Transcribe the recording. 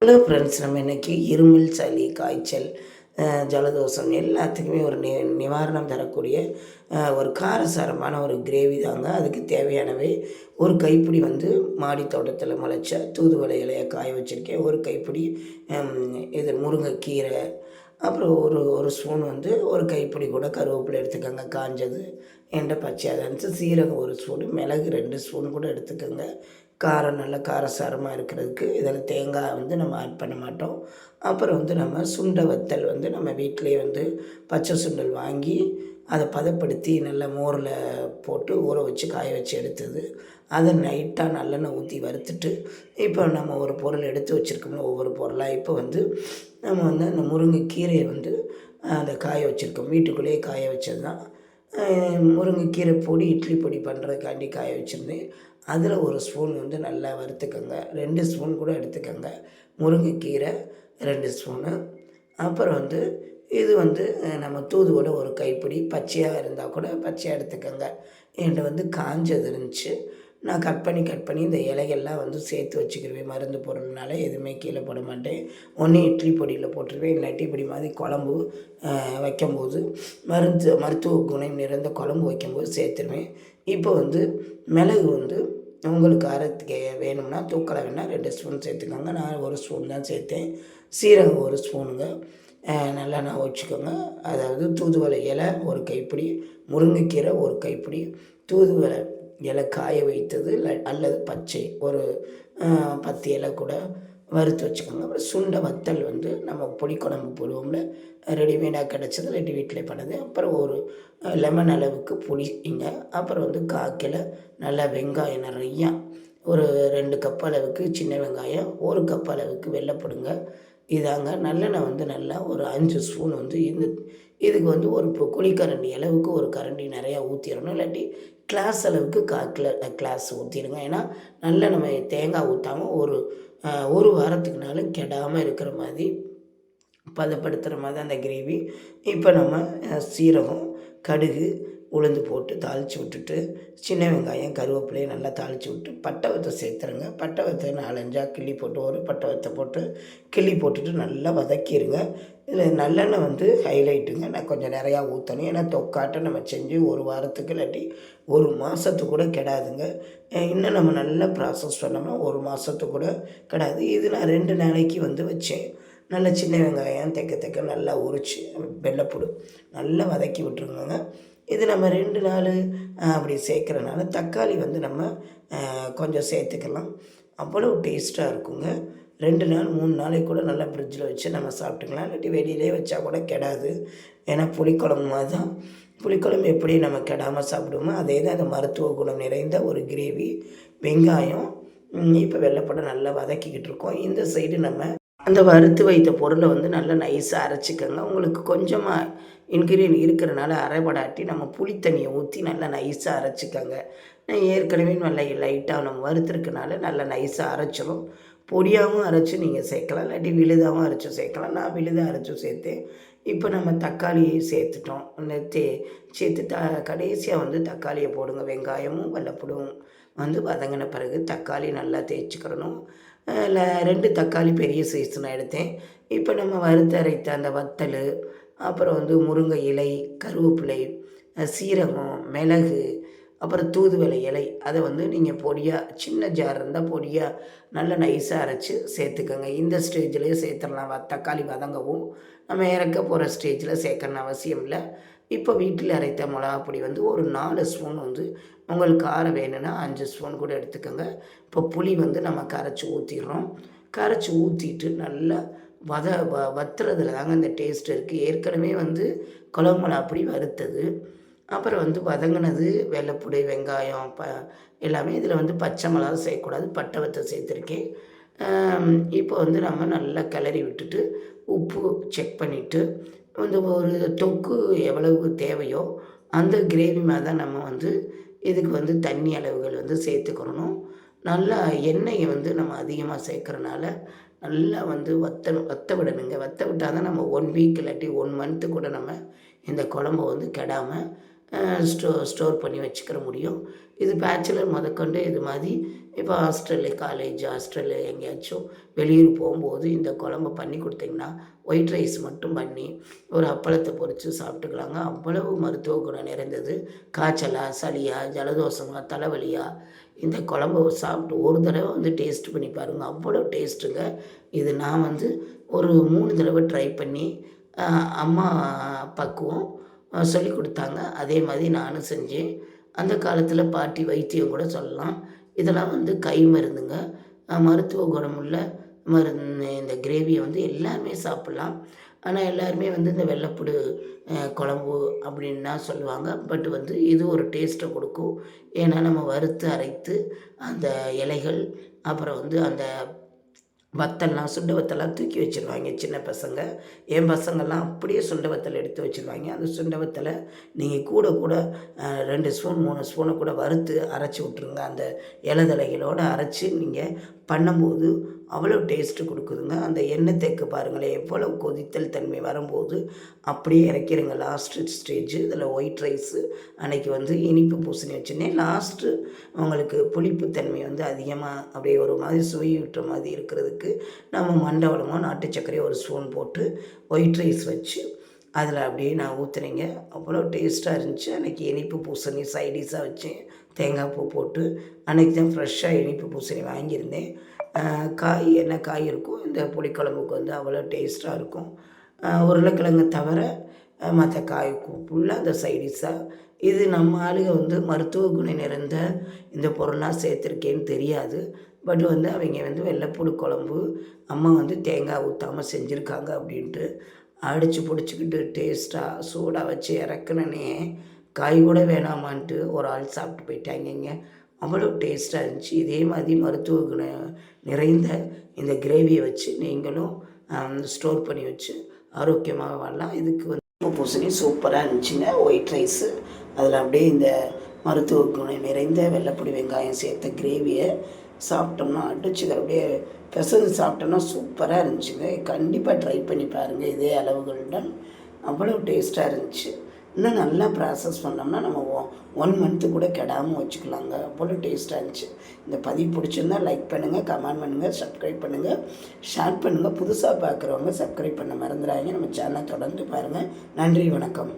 Hello friends, நம்ம இன்றைக்கி இருமல், சளி, காய்ச்சல், ஜலதோஷம் எல்லாத்துக்குமே ஒரு நிவாரணம் தரக்கூடிய ஒரு காரசாரமான ஒரு கிரேவி தாங்க. அதுக்கு தேவையானவை ஒரு கைப்பிடி மாடி தோட்டத்தில் முளைச்ச தூதுவளை இலையை காய வச்சுருக்கேன். ஒரு கைப்பிடி இது முருங்கைக்கீரை, அப்புறம் ஒரு ஒரு ஸ்பூன் ஒரு கைப்பிடி கூட கருவேப்பிலை எடுத்துக்கோங்க, காஞ்சது. எண்ணெய் பச்சையாக இருந்துச்சு. சீரகம் ஒரு ஸ்பூனு, மிளகு 2 ஸ்பூன் கூட எடுத்துக்கோங்க. காரம் நல்லா காரசாரமாக இருக்கிறதுக்கு. இதில் தேங்காய் நம்ம ஆட் பண்ண மாட்டோம். அப்புறம் நம்ம சுண்டை வத்தல் நம்ம வீட்டிலேயே பச்சை சுண்டல் வாங்கி அதை பதப்படுத்தி நல்லா மோரில் போட்டு ஊற வச்சு காய வச்சு எடுத்தது. அதை நைட்டாக நல்லெண்ணெய் ஊற்றி வறுத்துட்டு, இப்போ நம்ம ஒரு பொருள் எடுத்து வச்சுருக்கோம்ல, ஒவ்வொரு பொருளாக இப்போ நம்ம அந்த முருங்கைக்கீரையை அதை காய வச்சுருக்கோம். வீட்டுக்குள்ளேயே காய வச்சது தான். முருங்கைக்கீரை பொடி, இட்லி பொடி பண்ணுறதுக்காண்டி காய வச்சுருந்தேன். அதில் ஒரு ஸ்பூன் நல்லா வறுத்துக்கோங்க. 2 ஸ்பூன் கூட எடுத்துக்கோங்க. முருங்கைக்கீரை 2 ஸ்பூனு. அப்புறம் இது நம்ம தூதுவளை ஒரு கைப்பிடி, பச்சையாக இருந்தால் கூட பச்சையாக எடுத்துக்கோங்க. என்கிட்ட காஞ்சது இருந்துச்சு. நான் கட் பண்ணி இந்த இலைகள்லாம் சேர்த்து வச்சுக்கிடுவேன். மருந்து பொருள்னால எதுவுமே கீழே போட மாட்டேன். ஒன்று இட்லி பொடியில் போட்டுருவேன், இல்லாட்டி இப்படி மாதிரி குழம்பு வைக்கும்போது மருத்துவ குணம் நிறைந்த குழம்பு வைக்கும்போது சேர்த்துருவேன். இப்போ மிளகு உங்களுக்கு அரைத்துக்க வேணும்னா தூக்கலை வேணால் 2 ஸ்பூன் சேர்த்துக்கோங்க. நான் 1 ஸ்பூன் தான் சேர்த்தேன். சீரகம் 1 ஸ்பூனுங்க. நல்லா நான் வச்சுக்கோங்க. அதாவது தூதுவளை இலை ஒரு கைப்பிடி, முருங்கைக்கீரை ஒரு கைப்பிடி, தூதுவளை இலை காய வைத்தது அல்லது பச்சை ஒரு 10 இலை கூட வறுத்து வச்சுக்கோங்க. அப்புறம் சுண்டை வத்தல் நம்ம பொடி குழம்பு போடுவோம்ல, ரெடிமேடாக கிடச்சது, இல்லாட்டி வீட்டில் பண்ணது. அப்புறம் ஒரு லெமன் அளவுக்கு புளிங்க. அப்புறம் 1/4 கிலோ நல்லா வெங்காயம் நிறையா, ஒரு 2 கப் அளவுக்கு சின்ன வெங்காயம், 1 கப் அளவுக்கு வெள்ளைப்படுங்க. இதாங்க. நல்லெண்ணெய் நல்லா ஒரு 5 ஸ்பூன் இதுக்கு ஒரு குழிக்கரண்டி அளவுக்கு ஒரு கரண்டி நிறையா ஊற்றிடணும். இல்லாட்டி கிளாஸ் அளவுக்கு 1/4 கிளாஸ் ஊற்றிடுங்க. ஏன்னா நல்லா நம்ம தேங்காய் ஊற்றாமல் ஒரு வாரத்துக்குனாலும் கெடாமல் இருக்கிற மாதிரி பதப்படுத்துகிற மாதிரி அந்த கிரேவி. இப்போ நம்ம சீரகம், கடுகு, உளுந்து போட்டு தாளித்து விட்டுட்டு, சின்ன வெங்காயம், கருவேப்பிலையை நல்லா தாளித்து விட்டு பட்டை வத்தை சேர்த்துருங்க. பட்டை வத்தை 4-5 கிள்ளி போட்டு, ஒரு பட்டை வத்தை போட்டு கிள்ளி போட்டுட்டு நல்லா வதக்கிடுங்க. இதில் நல்லெண்ணெய் ஹைலைட்டுங்க. நான் கொஞ்சம் நிறையா ஊற்றணும். ஏன்னா தொக்காட்டை நம்ம செஞ்சு ஒரு வாரத்துக்கு இல்லாட்டி ஒரு மாதத்துக்கு கூட கெடாதுங்க. இன்னும் நம்ம நல்லா ப்ராசஸ் பண்ணோம்னா ஒரு மாதத்துக்கு கூட கெடாது. இது நான் 2 நாளைக்கு வச்சேன். நல்லா சின்ன வெங்காயம் தைக்க நல்லா உரித்து வெள்ளைப்பூடு நல்லா வதக்கி விட்டுருங்க. இது நம்ம 2 நாள் அப்படி சேர்க்குறனால தக்காளி நம்ம கொஞ்சம் சேர்த்துக்கலாம். அவ்வளோ டேஸ்ட்டாக இருக்குங்க. 2 நாள் 3 நாளைக்கு கூட நல்லா ஃப்ரிட்ஜில் வச்சு நம்ம சாப்பிட்டுக்கலாம். இல்லாட்டி வெளியிலே வச்சா கூட கெடாது. ஏன்னா புளிக்குழம்பு மாதிரி தான். புளிக்குழம்பு எப்படி நம்ம கெடாமல் சாப்பிடுவோமோ அதே தான் அந்த மருத்துவ குணம் நிறைந்த ஒரு கிரேவி. வெங்காயம் இப்போ வெள்ளைப்படம் நல்லா வதக்கிக்கிட்டு இருக்கோம். இந்த சைடு நம்ம அந்த வறுத்து வைத்த பொருளை நல்லா நைஸாக அரைச்சிக்கோங்க. உங்களுக்கு கொஞ்சமாக இன்க்ரீடியன்ட் இருக்கிறனால அரைப்படாட்டி நம்ம புளி தண்ணியை ஊற்றி நல்லா நைஸாக அரைச்சிக்கோங்க. ஏற்கனவே நல்லா லைட்டாக நம்ம வறுத்துருக்கனால நல்லா நைஸாக அரைச்சிரும். பொடியாகவும் அரைச்சி நீங்கள் சேர்க்கலாம், இல்லாட்டி விழுதாகவும் அரைச்சி சேர்க்கலாம். நான் விழுதாக அரைச்சும் சேர்த்தேன். இப்போ நம்ம தக்காளியை சேர்த்துட்டோம். சேர்த்து கடைசியாக தக்காளியை போடுங்க. வெங்காயமும் வெள்ளைப்பூடும் வதங்கின பிறகு தக்காளி நல்லா தேய்ச்சிக்கிறணும். 2 தக்காளி பெரிய சைஸ் நான் எடுத்தேன். இப்போ நம்ம வறுத்து அரைத்த அந்த வத்தல், அப்புறம் முருங்கை இலை, கருவேப்பிலை, சீரகம், மிளகு, அப்புறம் தூதுவளை இலை, அதை நீங்கள் பொடியாக சின்ன ஜார் இருந்தால் பொடியாக நல்லா நைஸாக அரைச்சி சேர்த்துக்கோங்க. இந்த ஸ்டேஜ்லேயே சேர்த்துடலாம். தக்காளி வதங்கவும் நம்ம இறக்க போகிற ஸ்டேஜில் சேர்க்கணும்னு அவசியம் இல்லை. இப்போ வீட்டில் அரைத்த மிளகாப்பொடி ஒரு 4 ஸ்பூன் உங்களுக்கு காரம் வேணும்னா 5 ஸ்பூன் கூட எடுத்துக்கோங்க. இப்போ புளி நம்ம கரைச்சி ஊற்றிடுறோம். கரைச்சி ஊற்றிட்டு நல்லா வத்துறதுல தாங்க அந்த டேஸ்ட் இருக்குது. ஏற்கனவே குழம்பு மிளகாப்பொடி வறுத்தது, அப்புறம் வதங்கினது வெள்ளைப்பூடு, வெங்காயம், எல்லாமே. இதில் பச்சை மிளகா சேர்க்கக்கூடாது, பட்டை வத்தை சேர்த்துருக்கேன். இப்போ நம்ம நல்லா கிளறி விட்டுட்டு உப்பு செக் பண்ணிவிட்டு ஒரு தொக்கு எவ்வளவு தேவையோ அந்த கிரேவி மாதிரி தான் நம்ம இதுக்கு தண்ணி அளவுகள் சேர்த்துக்கிறணும். நல்லா எண்ணெயை நம்ம அதிகமாக சேர்க்குறனால நல்லா வத்த விடணுங்க. வத்த விட்டால் தான் நம்ம 1 வீக் இல்லாட்டி 1 மந்த்து கூட நம்ம இந்த குழம்பு கெடாமல் ஸ்டோர் பண்ணி வச்சுக்கிற முடியும். இது பேச்சுலர் முதற்கொண்டு இது மாதிரி இப்போ ஹாஸ்டலு, காலேஜ் ஹாஸ்டலு எங்கேயாச்சும் வெளியூர் போகும்போது இந்த குழம்பு பண்ணி கொடுத்தீங்கன்னா, ஒயிட் ரைஸ் மட்டும் பண்ணி ஒரு அப்பளத்தை பொரித்து சாப்பிட்டுக்கலாங்க. அவ்வளவு மருத்துவ குணம் நிறைந்தது. காய்ச்சலா, சளியா, ஜலதோஷமா, தலைவலியா இந்த குழம்பு சாப்பிட்டு ஒரு தடவை டேஸ்ட் பண்ணி பாருங்கள். அவ்வளோ டேஸ்ட்டுங்க. இது நான் ஒரு 3 தடவை ட்ரை பண்ணி அம்மா பக்குவம் சொல்லிக் கொடுத்தாங்க. அதே மாதிரி நானும் செஞ்சேன். அந்த காலத்தில் பாட்டி வைத்தியம் கூட சொல்லலாம். இதெல்லாம் கை மருந்துங்க. மருத்துவ குணமுள்ள மருந்து. இந்த கிரேவியை எல்லாருமே சாப்பிட்லாம். ஆனால் எல்லாருமே இந்த வெள்ளைப்பூடு குழம்பு அப்படின்னு தான் சொல்லுவாங்க. பட் இது ஒரு டேஸ்ட்டை கொடுக்கும். ஏன்னா நம்ம வறுத்து அரைத்து அந்த இலைகள் அப்புறம் அந்த வத்தல்லாம் சுண்ட வத்தல்லாம் தூக்கி வச்சுருவாங்க சின்ன பசங்க. என் பசங்கள்லாம் அப்படியே சுண்ட வத்தல் எடுத்து வச்சுருவாங்க. அந்த சுண்ட வத்தலை நீங்கள் கூட கூட 2 ஸ்பூன் 3 ஸ்பூனை கூட வறுத்து அரைச்சி விட்ருங்க. அந்த இலதழைகளோடு அரைச்சி நீங்கள் பண்ணும்போது அவ்வளோ டேஸ்ட்டு கொடுக்குதுங்க. அந்த எண்ணெய் தேக்கு பாருங்களேன், எவ்வளோ கொதித்தல் தன்மை வரும்போது அப்படியே இறக்கிடுங்க. லாஸ்ட்டு ஸ்டேஜ் இதில் ஒயிட் ரைஸு அன்றைக்கி இனிப்பு பூசணி வச்சுருந்தேன். லாஸ்ட்டு உங்களுக்கு புளிப்புத்தன்மை அதிகமாக அப்படியே ஒரு மாதிரி சுவை விட்டுற மாதிரி இருக்கிறதுக்கு நம்ம மண்டவளமோ நாட்டு சர்க்கரையோ ஒரு ஸ்பூன் போட்டு ஒயிட் ரைஸ் வச்சு அதில் அப்படியே நான் ஊற்றுனேங்க. அவ்வளோ டேஸ்ட்டாக இருந்துச்சு. அன்றைக்கி இனிப்பு பூசணி சைடிஷாக வச்சேன். தேங்காய் பூ போட்டு அன்றைக்கி தான் ஃப்ரெஷ்ஷாக இனிப்பு பூசணி வாங்கியிருந்தேன். காய் என்ன காய் இருக்கும் இந்த புளிக்குழம்புக்கு அவ்வளோ டேஸ்ட்டாக இருக்கும். உருளைக்கிழங்கு தவிர மற்ற காய் ஃபுல்லாக அந்த சைடிஷாக. இது நம்ம ஆளுங்க மருத்துவ குணம் நிறைந்த இந்த பொருளாக சேர்த்துருக்கேன்னு தெரியாது. பட் அவங்க வெள்ளைப்பூடு குழம்பு அம்மா தேங்காய் ஊற்றாமல் செஞ்சுருக்காங்க அப்படின்ட்டு அடித்து பிடிச்சிக்கிட்டு டேஸ்ட்டாக சூடாக வச்சு இறக்குனனே காய் கூட வேணாமான்ட்டு ஒரு ஆள் சாப்பிட்டு போயிட்டாங்கங்க. அவ்வளோ டேஸ்ட்டாக இருந்துச்சு. இதே மாதிரி மருத்துவ குணம் நிறைந்த இந்த கிரேவியை வச்சு நீங்களும் ஸ்டோர் பண்ணி வச்சு ஆரோக்கியமாக வாழலாம். இதுக்கு பூசணி சூப்பராக இருந்துச்சுங்க. ஒயிட் ரைஸு அதில் அப்படியே இந்த மருத்துவ குணம் நிறைந்த வெள்ளைப்பூடி வெங்காயம் சேர்த்த கிரேவியை சாப்பிட்டோம்னா அடிச்சுக்கிற அப்படியே பிசைஞ்சு சாப்பிட்டோம்னா சூப்பராக இருந்துச்சுங்க. கண்டிப்பாக ட்ரை பண்ணி பாருங்கள் இதே அளவுகளுடன். அவ்வளோ டேஸ்ட்டாக இருந்துச்சு. இன்னும் நல்லா ப்ராசஸ் பண்ணோம்னா நம்ம 1 மந்த்து கூட கெடாமல் வச்சுக்கலாங்க. அவ்வளோ டேஸ்ட்டாக இருந்துச்சு. இந்த பதிவு பிடிச்சிருந்தா லைக் பண்ணுங்கள், கமெண்ட் பண்ணுங்கள், சப்ஸ்கிரைப் பண்ணுங்கள், ஷேர் பண்ணுங்கள். புதுசாக பார்க்குறவங்க சப்ஸ்கிரைப் பண்ண மறந்துடாதீங்க. நம்ம சேனலை தொடர்ந்து பாருங்கள். நன்றி, வணக்கம்.